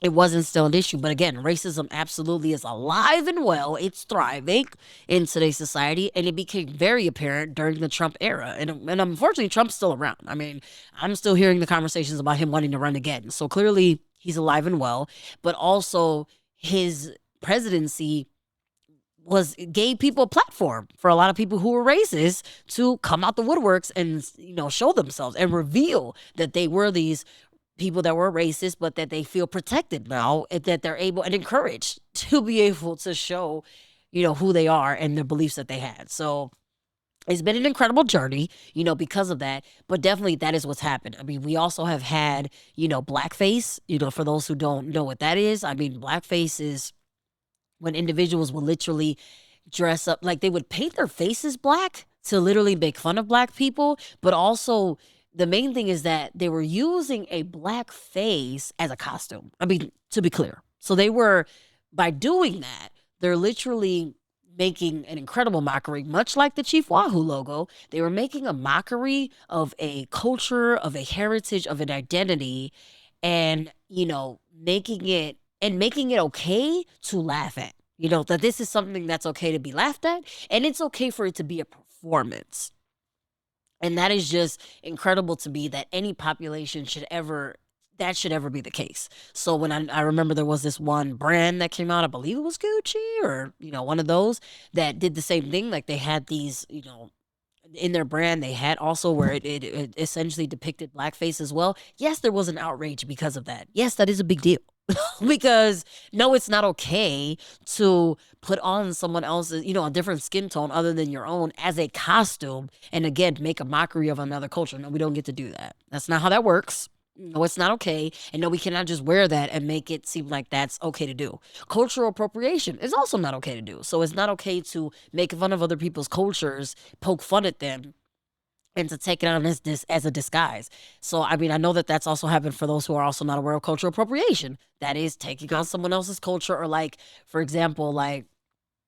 it wasn't still an issue. But again, racism absolutely is alive and well. It's thriving in today's society. And it became very apparent during the Trump era. And unfortunately, Trump's still around. I mean, I'm still hearing the conversations about him wanting to run again. So clearly, he's alive and well. But also, his presidency gave people a platform for a lot of people who were racist to come out the woodworks and show themselves and reveal that they were these people that were racist, but that they feel protected now, and that they're able and encouraged to be able to show, who they are and the beliefs that they had. So it's been an incredible journey, because of that. But definitely that is what's happened. I mean, we also have had, blackface, for those who don't know what that is. I mean, blackface is when individuals will literally dress up, like they would paint their faces black to literally make fun of black people, but also the main thing is that they were using a black face as a costume. I mean, to be clear. So they were, by doing that, they're literally making an incredible mockery, much like the Chief Wahoo logo. They were making a mockery of a culture, of a heritage, of an identity, and, making it okay to laugh at. That this is something that's okay to be laughed at, and it's okay for it to be a performance. And that is just incredible to me that any population should ever be the case. So when I remember there was this one brand that came out, I believe it was Gucci or, one of those that did the same thing. Like they had these, in their brand, they had also where it essentially depicted blackface as well. Yes, there was an outrage because of that. Yes, that is a big deal. Because no, it's not okay to put on someone else's, a different skin tone other than your own as a costume. And again, make a mockery of another culture. No, we don't get to do that. That's not how that works. No, it's not okay. And no, we cannot just wear that and make it seem like that's okay to do. Cultural appropriation is also not okay to do. So it's not okay to make fun of other people's cultures, poke fun at them, and to take it on as this as a disguise. So I mean, I know that that's also happened for those who are also not aware of cultural appropriation. That is taking on someone else's culture, or like, for example, like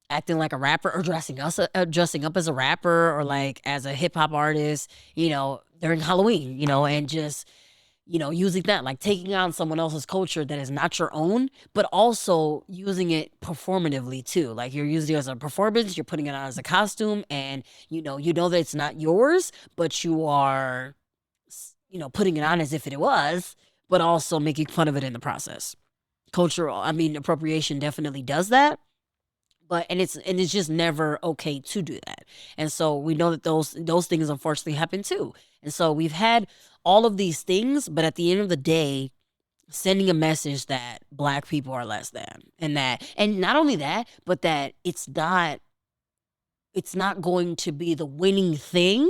acting like a rapper or dressing up as a rapper or like as a hip hop artist, during Halloween, and just using that, like taking on someone else's culture that is not your own, but also using it performatively too. Like you're using it as a performance, you're putting it on as a costume, and you know that it's not yours, but you are, putting it on as if it was, but also making fun of it in the process. Cultural, I mean, appropriation definitely does that, but and it's just never okay to do that. And so we know that those things unfortunately happen too. And so we've had all of these things, but at the end of the day, sending a message that black people are less than, and not only that, but that it's not going to be the winning thing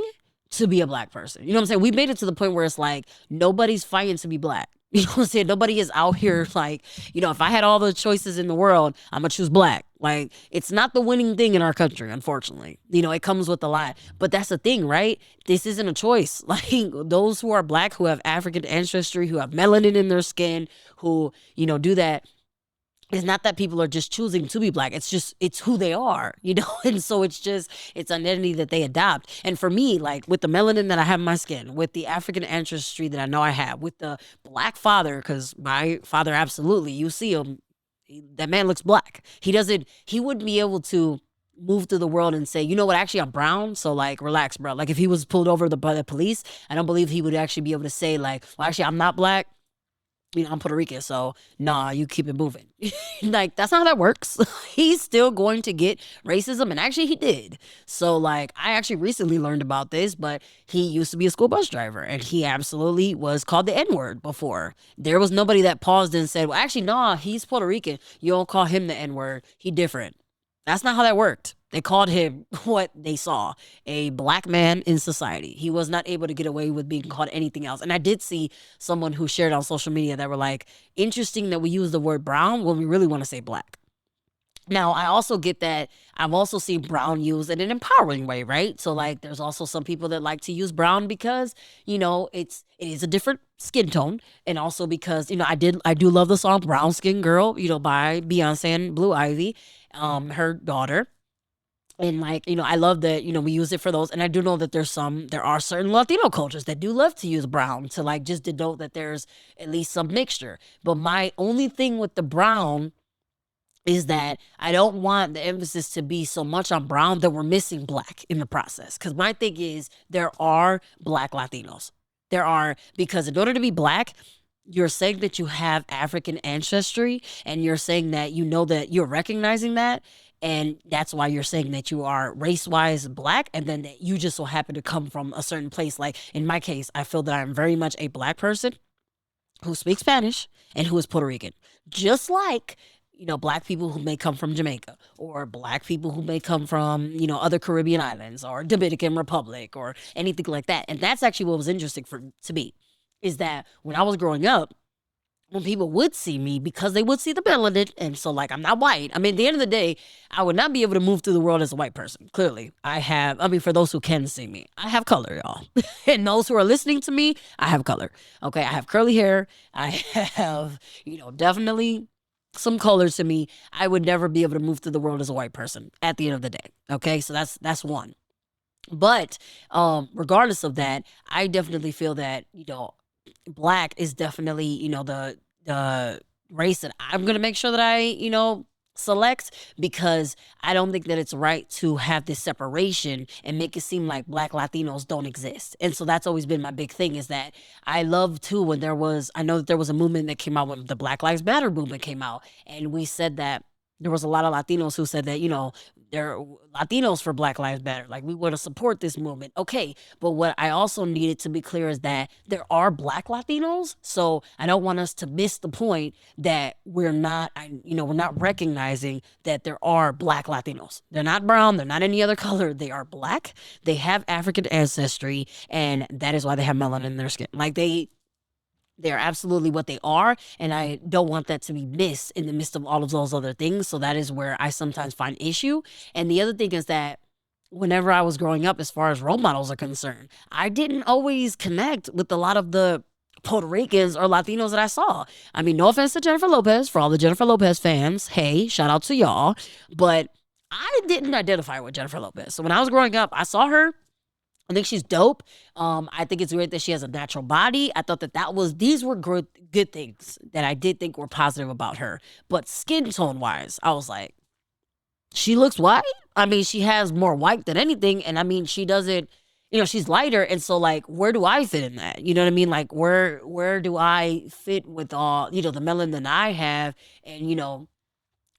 to be a black person. You know what I'm saying? We made it to the point where it's like nobody's fighting to be black. You know what I'm saying? Nobody is out here like, if I had all the choices in the world, I'm gonna choose black. Like, it's not the winning thing in our country, unfortunately. It comes with a lot. But that's the thing, right? This isn't a choice. Like, those who are black, who have African ancestry, who have melanin in their skin, who, do that, it's not that people are just choosing to be black. It's who they are, And so it's an identity that they adopt. And for me, like with the melanin that I have in my skin, with the African ancestry that I know I have, with the black father, because my father, absolutely, you see him, that man looks black. He wouldn't be able to move through the world and say, you know what, actually I'm brown, so like relax, bro. Like if he was pulled over by the police, I don't believe he would actually be able to say like, well, actually I'm not black, I'm Puerto Rican, so nah, you keep it moving. Like, that's not how that works. He's still going to get racism, and actually, he did. So, like, I actually recently learned about this, but he used to be a school bus driver, and he absolutely was called the N word before. There was nobody that paused and said, well, actually, nah, he's Puerto Rican. You don't call him the N word. He different. That's not how that worked. They called him what they saw, a black man in society. He was not able to get away with being called anything else. And I did see someone who shared on social media that were like, interesting that we use the word brown when we really want to say black. Now, I also get that. I've also seen brown used in an empowering way, right? So, like, there's also some people that like to use brown because, it is a different skin tone, and also because, I do love the song "Brown Skin Girl," by Beyonce and Blue Ivy, her daughter. And like, I love that, we use it for those. And I do know that there are certain Latino cultures that do love to use brown to like just denote that there's at least some mixture. But my only thing with the brown is that I don't want the emphasis to be so much on brown that we're missing black in the process. Because my thing is, there are black Latinos. There are, because in order to be black, you're saying that you have African ancestry, and you're saying that that you're recognizing that. And that's why you're saying that you are race wise black, and then that you just so happen to come from a certain place. Like in my case, I feel that I'm very much a black person who speaks Spanish and who is Puerto Rican. Just like, black people who may come from Jamaica, or black people who may come from, other Caribbean islands or Dominican Republic or anything like that. And that's actually what was interesting to me, is that when I was growing up, when people would see me, because they would see the melanin, and so like I'm not white. I mean, at the end of the day, I would not be able to move through the world as a white person. Clearly, for those who can see me, I have color, y'all. And those who are listening to me, I have color. Okay, I have curly hair. I have, definitely some color to me. I would never be able to move through the world as a white person at the end of the day. Okay, so that's one. But regardless of that, I definitely feel that, black is definitely, the race that I'm gonna make sure that I, select, because I don't think that it's right to have this separation and make it seem like black Latinos don't exist. And so that's always been my big thing, is that I love too when I know that there was a movement that came out when the Black Lives Matter movement came out, and we said that there was a lot of Latinos who said that, they're Latinos for Black Lives Matter. Like, we want to support this movement. Okay. But what I also needed to be clear is that there are Black Latinos. So I don't want us to miss the point that we're not recognizing that there are Black Latinos. They're not brown. They're not any other color. They are Black. They have African ancestry, and that is why they have melanin in their skin. Like, they're absolutely what they are, and I don't want that to be missed in the midst of all of those other things. So that is where I sometimes find issue. And the other thing is that whenever I was growing up, as far as role models are concerned, I didn't always connect with a lot of the Puerto Ricans or Latinos that I saw. I mean, no offense to Jennifer Lopez, for all the Jennifer Lopez fans. Hey, shout out to y'all. But I didn't identify with Jennifer Lopez. So when I was growing up, I saw her. I think she's dope. I think it's great that she has a natural body. I thought these were good things that I did think were positive about her. But skin tone wise, I was like, she looks white. I mean, she has more white than anything. And I mean, she doesn't, she's lighter. And so, like, where do I fit in that? You know what I mean? Like, where do I fit with all, the melanin that I have? And,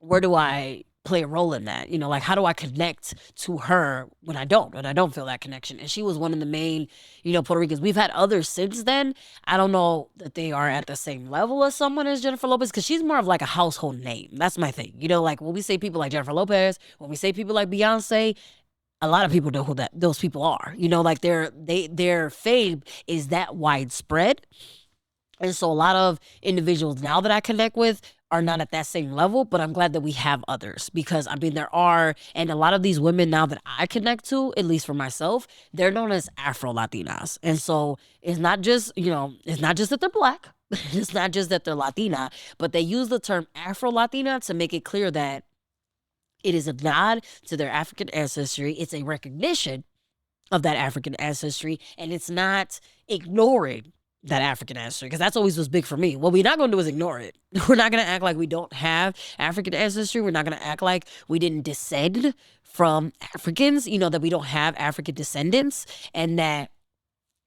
where do I play a role in that? Like, how do I connect to her when I don't feel that connection? And she was one of the main, Puerto Ricans. We've had others since then. I don't know that they are at the same level as someone as Jennifer Lopez, because she's more of like a household name. That's my thing. Like, when we say people like Jennifer Lopez, when we say people like Beyonce, a lot of people know who those people are. Like, their fame is that widespread. And so a lot of individuals now that I connect with are not at that same level, but I'm glad that we have others, because I mean, and a lot of these women now that I connect to, at least for myself, they're known as Afro Latinas. And so it's not just, it's not just that they're Black, it's not just that they're Latina, but they use the term Afro Latina to make it clear that it is a nod to their African ancestry. It's a recognition of that African ancestry, and it's not ignoring that African ancestry, because that's always was big for me. What we're not going to do is ignore it. We're not going to act like we don't have African ancestry. We're not going to act like we didn't descend from Africans, that we don't have African descendants, and that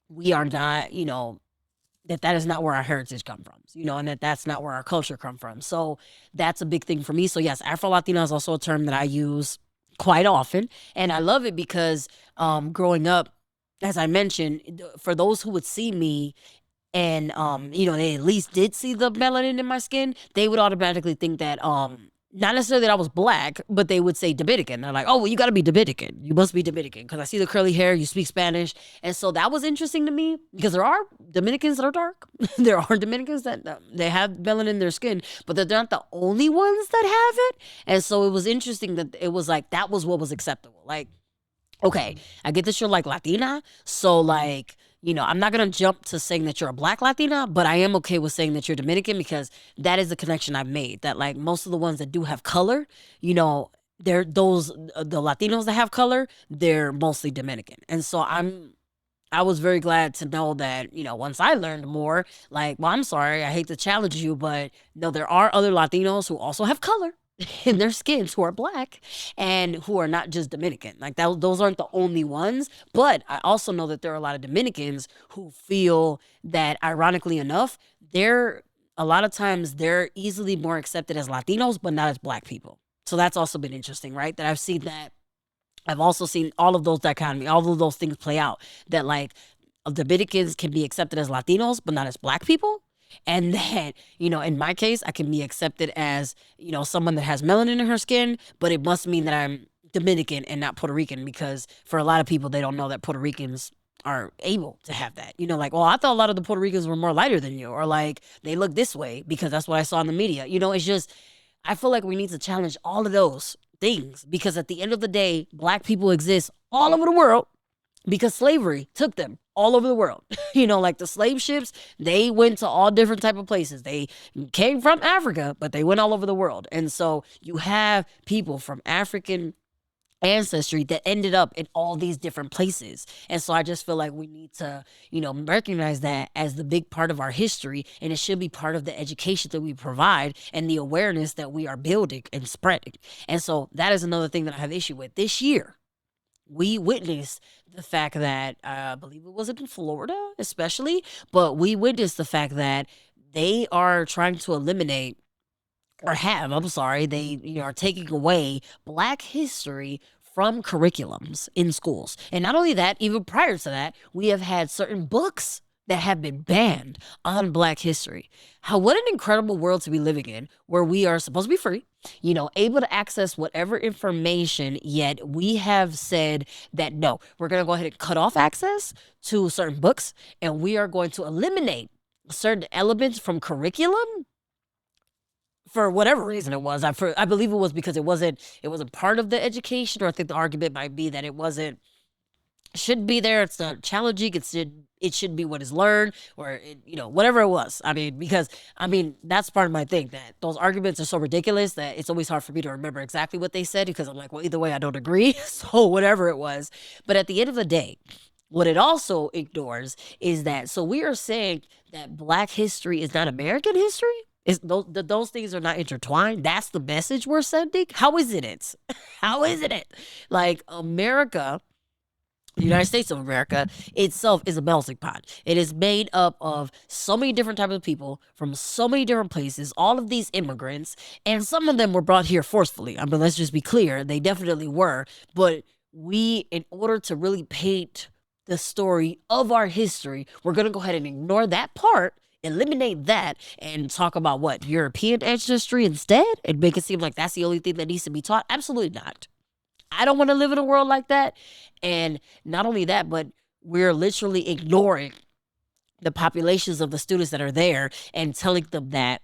we are not, that is not where our heritage come from, and that's not where our culture come from. So that's a big thing for me. So yes, Afro-Latina is also a term that I use quite often, and I love it because growing up, as I mentioned, for those who would see me and they at least did see the melanin in my skin, they would automatically think that not necessarily that I was Black, but they would say Dominican. They're like, oh, well, you got to be Dominican. You must be Dominican because I see the curly hair, you speak Spanish. And so that was interesting to me, because there are Dominicans that are dark. There are Dominicans that they have melanin in their skin, but they're not the only ones that have it. And so it was interesting that it was like, that was what was acceptable. Like, okay, I get that you're like Latina, so like, I'm not going to jump to saying that you're a Black Latina, but I am okay with saying that you're Dominican, because that is the connection I've made, that like most of the ones that do have color, they're the Latinos that have color, they're mostly Dominican. And so I was very glad to know that, once I learned more, like, well, I'm sorry, I hate to challenge you, but no, there are other Latinos who also have color in their skins, who are Black and who are not just Dominican. Like, those aren't the only ones. But I also know that there are a lot of Dominicans who feel that, ironically enough, a lot of times they're easily more accepted as Latinos, but not as Black people. So that's also been interesting, right? That I've seen that. I've also seen all of those dichotomy, all of those things play out, that like Dominicans can be accepted as Latinos, but not as Black people. And that, in my case, I can be accepted as, someone that has melanin in her skin, but it must mean that I'm Dominican and not Puerto Rican, because for a lot of people, they don't know that Puerto Ricans are able to have that. Like, well, I thought a lot of the Puerto Ricans were more lighter than you, or like they look this way because that's what I saw in the media. It's just, I feel like we need to challenge all of those things, because at the end of the day, Black people exist all over the world because slavery took them all over the world. Like the slave ships, they went to all different type of places. They came from Africa, but they went all over the world. And so you have people from African ancestry that ended up in all these different places. And so I just feel like we need to, recognize that as the big part of our history, and it should be part of the education that we provide and the awareness that we are building and spreading. And so that is another thing that I have issue with. This year, we witnessed the fact that, I believe it was in Florida especially, but we witnessed the fact that they are trying to eliminate or have, I'm sorry, they are taking away Black history from curriculums in schools. And not only that, even prior to that, we have had certain books that have been banned on Black history. How what an incredible world to be living in, where we are supposed to be free, able to access whatever information, yet we have said that no, we're going to go ahead and cut off access to certain books, and we are going to eliminate certain elements from curriculum for whatever reason it was. I believe it was because it wasn't part of the education, or I think the argument might be that it wasn't shouldn't be there. It's not challenging. It should be what is learned, or whatever it was. I mean, because that's part of my thing, that those arguments are so ridiculous that it's always hard for me to remember exactly what they said, because I'm like, well, either way, I don't agree. So whatever it was, but at the end of the day, what it also ignores is that, so we are saying that Black history is not American history. Those things are not intertwined. That's the message we're sending. How isn't it? How isn't it? Like, America, the United States of America itself is a melting pot. It is made up of so many different types of people from so many different places, all of these immigrants, and some of them were brought here forcefully. I mean, let's just be clear, they definitely were. But we, in order to really paint the story of our history, we're going to go ahead and ignore that part, eliminate that, and talk about what? European ancestry instead, and make it seem like that's the only thing that needs to be taught? Absolutely not. I don't want to live in a world like that. And not only that, but we're literally ignoring the populations of the students that are there and telling them that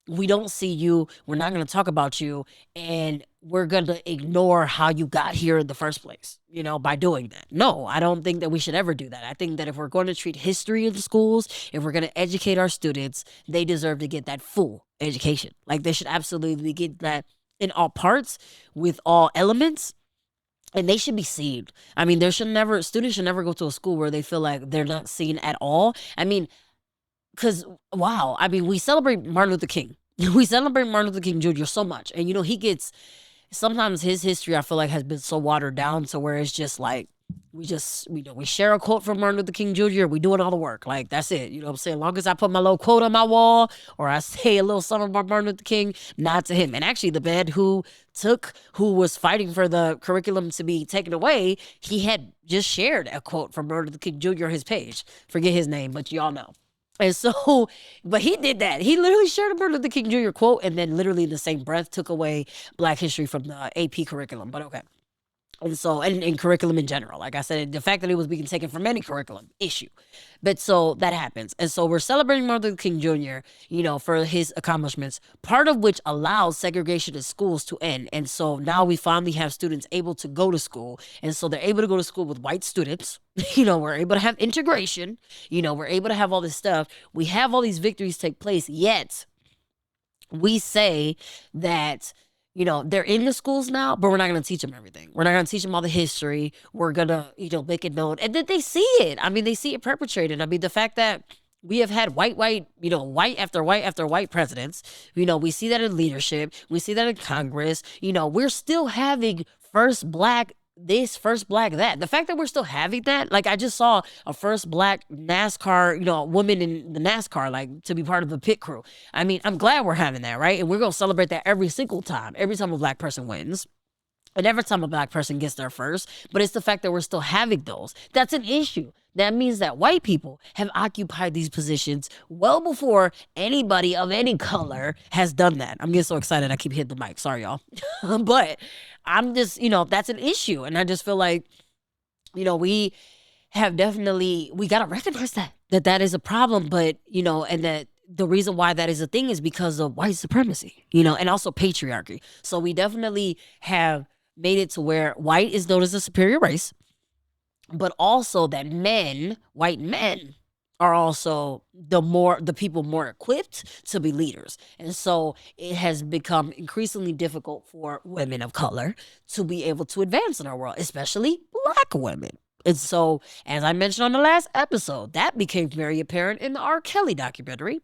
we don't see you, we're not going to talk about you, and we're going to ignore how you got here in the first place, by doing that. No, I don't think that we should ever do that. I think that if we're going to treat history in the schools, if we're going to educate our students, they deserve to get that full education. Like, they should absolutely get that in all parts, with all elements, and they should be seen. I mean, students should never go to a school where they feel like they're not seen at all. I mean, because, wow, we celebrate Martin Luther King. We celebrate Martin Luther King Jr. so much. And, he gets, sometimes his history, I feel like, has been so watered down to where it's just like, we share a quote from Martin Luther King Jr. We doing all the work. Like, that's it. You know what I'm saying? As long as I put my little quote on my wall, or I say a little something about Martin Luther King, nod to him. And actually, the man who was fighting for the curriculum to be taken away, he had just shared a quote from Martin Luther King Jr. on his page. Forget his name, but y'all know. And so, but he did that. He literally shared a Martin Luther King Jr. quote, and then literally in the same breath took away Black history from the AP curriculum. But okay. And so, and curriculum in general, like I said, the fact that it was being taken from any curriculum, issue. But so that happens. And so we're celebrating Martin Luther King Jr., for his accomplishments, part of which allows segregation in schools to end. And so now we finally have students able to go to school. And so they're able to go to school with white students. We're able to have integration. We're able to have all this stuff. We have all these victories take place, yet we say that they're in the schools now, but we're not going to teach them everything. We're not going to teach them all the history. We're going to, make it known. And then they see it. They see it perpetrated. The fact that we have had white after white after white presidents, we see that in leadership. We see that in Congress. We're still having first Black this, first Black that. The fact that we're still having that, like, I just saw a first Black NASCAR, woman in the NASCAR, like, to be part of the pit crew. I'm glad we're having that, right? And we're going to celebrate that every single time, every time a Black person wins. And every time a Black person gets there first. But it's the fact that we're still having those. That's an issue. That means that white people have occupied these positions well before anybody of any color has done that. I'm getting so excited I keep hitting the mic. Sorry, y'all. But I'm just, that's an issue. And I just feel like, we have definitely, we got to recognize that is a problem. But, and that the reason why that is a thing is because of white supremacy, and also patriarchy. So we definitely have made it to where white is known as a superior race, but also that white men are also the people more equipped to be leaders. And so it has become increasingly difficult for women of color to be able to advance in our world, especially Black women. And so, as I mentioned on the last episode, that became very apparent in the R. Kelly documentary.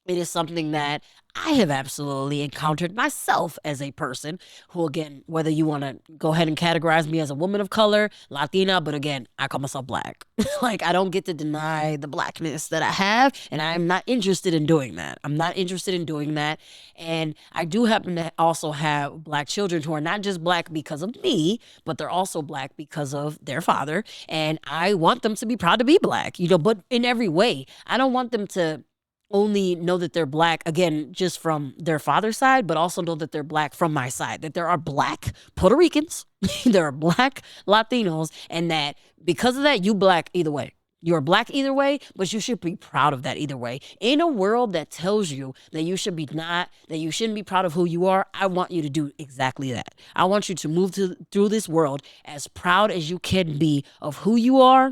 It is something that I have absolutely encountered myself as a person who, again, whether you want to go ahead and categorize me as a woman of color, Latina, but again, I call myself black. Like, I don't get to deny the blackness that I have, and I'm not interested in doing that. I'm not interested in doing that. And I do happen to also have black children who are not just black because of me, but they're also black because of their father. And I want them to be proud to be black, but in every way. I don't want them to only know that they're black, again, just from their father's side, but also know that they're black from my side, that there are black Puerto Ricans, there are black Latinos, and that because of that, you black either way. You're black either way, but you should be proud of that either way. In a world that tells you that that you shouldn't be proud of who you are, I want you to do exactly that. I want you to move through this world as proud as you can be of who you are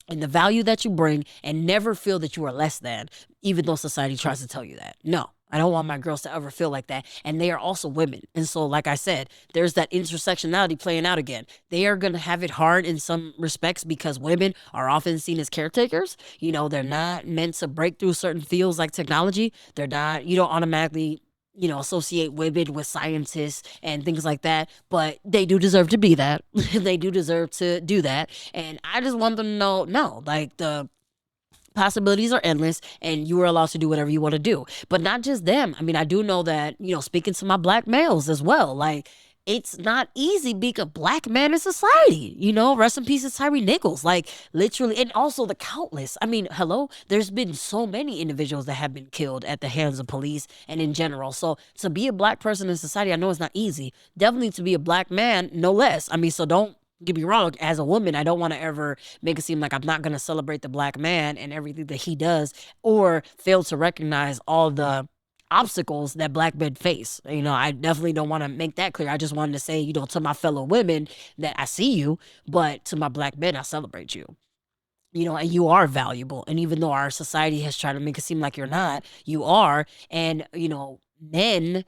and the value that you bring, and never feel that you are less than, even though society tries to tell you that. No, I don't want my girls to ever feel like that. And they are also women. And so, like I said, there's that intersectionality playing out again. They are going to have it hard in some respects because women are often seen as caretakers. They're not meant to break through certain fields like technology. They're not, you don't automatically associate women with scientists and things like that, but they do deserve to be that. They do deserve to do that. And I just want them to know, no, like the possibilities are endless and you are allowed to do whatever you want to do. But not just them. I mean, I do know that, speaking to my black males as well, like, it's not easy being a black man in society. Rest in peace to Tyree Nichols. Like, literally, and also the countless. I mean, hello, there's been so many individuals that have been killed at the hands of police and in general. So to be a black person in society, I know it's not easy. Definitely to be a black man, no less. I mean, so don't get me wrong, as a woman, I don't want to ever make it seem like I'm not going to celebrate the black man and everything that he does, or fail to recognize all the obstacles that black men face. I definitely don't want to make that clear. I just wanted to say, to my fellow women that I see you, but to my black men, I celebrate you. And you are valuable. And even though our society has tried to make it seem like you're not, you are. And, men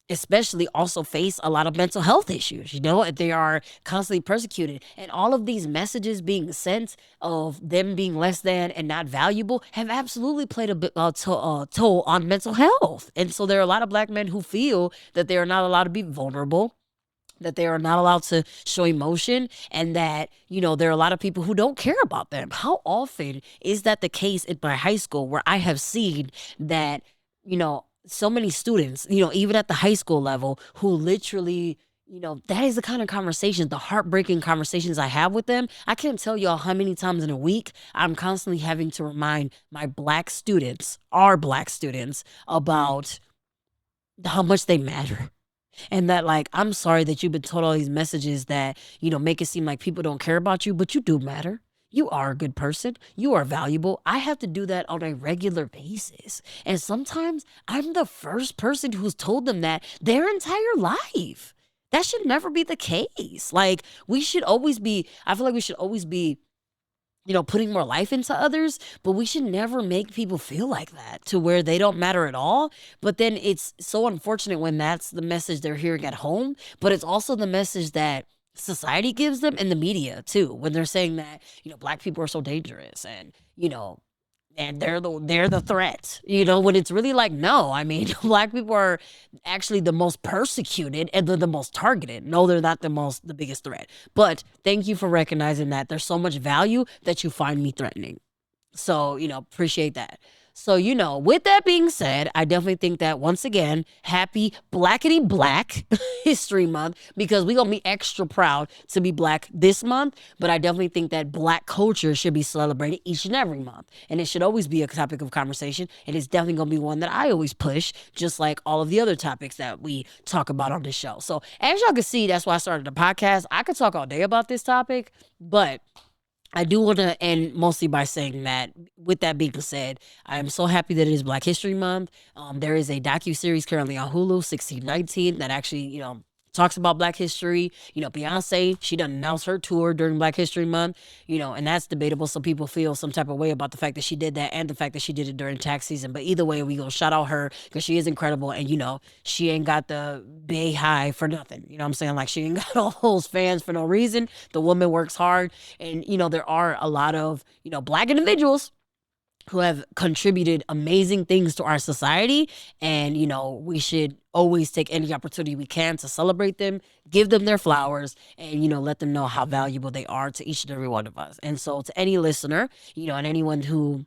especially also face a lot of mental health issues. They are constantly persecuted, and all of these messages being sent of them being less than and not valuable have absolutely played a bit toll on mental health. And so there are a lot of black men who feel that they are not allowed to be vulnerable, that they are not allowed to show emotion, and that, there are a lot of people who don't care about them. How often is that the case in my high school, where I have seen that, so many students, even at the high school level, who literally, that is the kind of conversations, the heartbreaking conversations I have with them. I can't tell y'all how many times in a week I'm constantly having to remind my black students, our black students, about how much they matter. And that, like, I'm sorry that you've been told all these messages that, make it seem like people don't care about you, but you do matter. You are a good person. You are valuable. I have to do that on a regular basis. And sometimes I'm the first person who's told them that their entire life. That should never be the case. Like, I feel like we should always be, putting more life into others, but we should never make people feel like that to where they don't matter at all. But then it's so unfortunate when that's the message they're hearing at home, but it's also the message that society gives them and the media too, when they're saying that, black people are so dangerous and they're the threat, when it's really like, no, I mean, black people are actually the most persecuted and they're the most targeted. No, they're not the biggest threat. But thank you for recognizing that there's so much value that you find me threatening. So, appreciate that. So, with that being said, I definitely think that, once again, happy Blackity Black History Month, because we're going to be extra proud to be black this month. But I definitely think that black culture should be celebrated each and every month. And it should always be a topic of conversation. And it's definitely going to be one that I always push, just like all of the other topics that we talk about on this show. So as y'all can see, that's why I started the podcast. I could talk all day about this topic, but I do want to end mostly by saying that, with that being said, I am so happy that it is Black History Month. There is a docuseries currently on Hulu, 1619, that actually, talks about Black history. Beyonce, she done announced her tour during Black History Month, and that's debatable. Some people feel some type of way about the fact that she did that and the fact that she did it during tax season. But either way, we gonna shout out her because she is incredible. And, she ain't got the Bay High for nothing. You know what I'm saying? Like, she ain't got all those fans for no reason. The woman works hard. And, there are a lot of, Black individuals who have contributed amazing things to our society. And, we should always take any opportunity we can to celebrate them, give them their flowers, and, let them know how valuable they are to each and every one of us. And so to any listener, and anyone who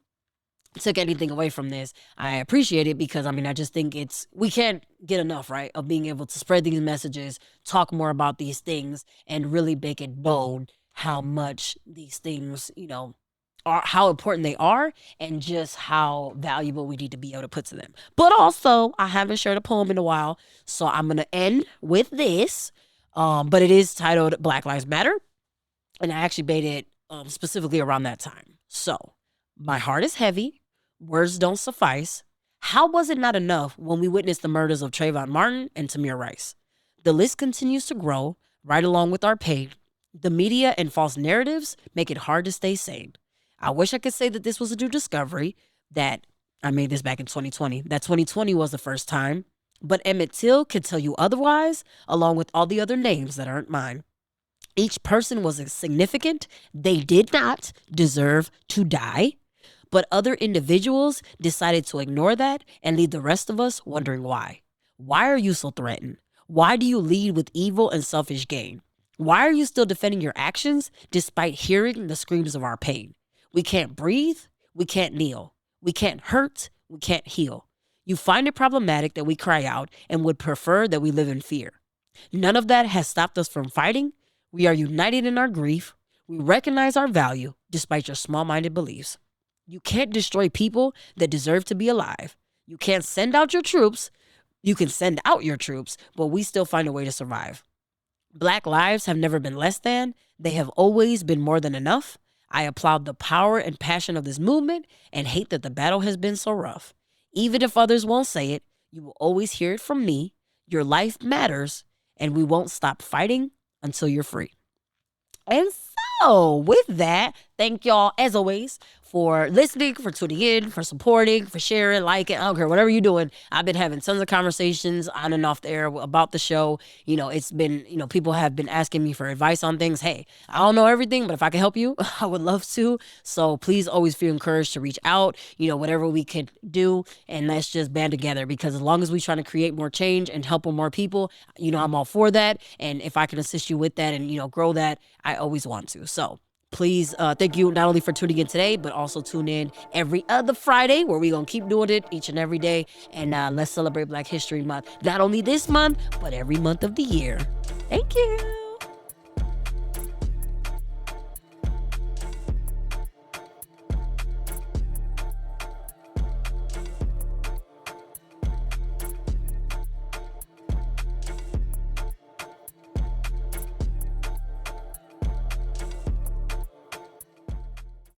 took anything away from this, I appreciate it, because I just think we can't get enough, right, of being able to spread these messages, talk more about these things, and really make it known how much these things, are, how important they are, and just how valuable we need to be able to put to them. But also, I haven't shared a poem in a while, so I'm gonna end with this. But it is titled Black Lives Matter, and I actually made it specifically around that time. So, my heart is heavy, words don't suffice. How was it not enough when we witnessed the murders of Trayvon Martin and Tamir Rice? The list continues to grow, right along with our pain. The media and false narratives make it hard to stay sane. I wish I could say that this was a new discovery, that I made this back in 2020, that 2020 was the first time, but Emmett Till can tell you otherwise, along with all the other names that aren't mine. Each person was significant. They did not deserve to die. But other individuals decided to ignore that and leave the rest of us wondering why. Why are you so threatened? Why do you lead with evil and selfish gain? Why are you still defending your actions despite hearing the screams of our pain? We can't breathe. We can't kneel. We can't hurt. We can't heal. You find it problematic that we cry out and would prefer that we live in fear. None of that has stopped us from fighting. We are united in our grief. We recognize our value despite your small-minded beliefs. You can't destroy people that deserve to be alive. You can't send out your troops. You can send out your troops, but we still find a way to survive. Black lives have never been less than. They have always been more than enough. I applaud the power and passion of this movement and hate that the battle has been so rough. Even if others won't say it, you will always hear it from me. Your life matters, and we won't stop fighting until you're free. And so, with that, thank y'all, as always, for listening, for tuning in, for supporting, for sharing, liking. I don't care, whatever you're doing. I've been having tons of conversations on and off the air about the show. It's been, people have been asking me for advice on things. Hey, I don't know everything, but if I can help you, I would love to. So please always feel encouraged to reach out, whatever we can do. And let's just band together, because as long as we're trying to create more change and help more people, I'm all for that. And if I can assist you with that and, grow that, I always want to. So please, thank you not only for tuning in today, but also tune in every other Friday, where we're going to keep doing it each and every day. And let's celebrate Black History Month, not only this month, but every month of the year. Thank you.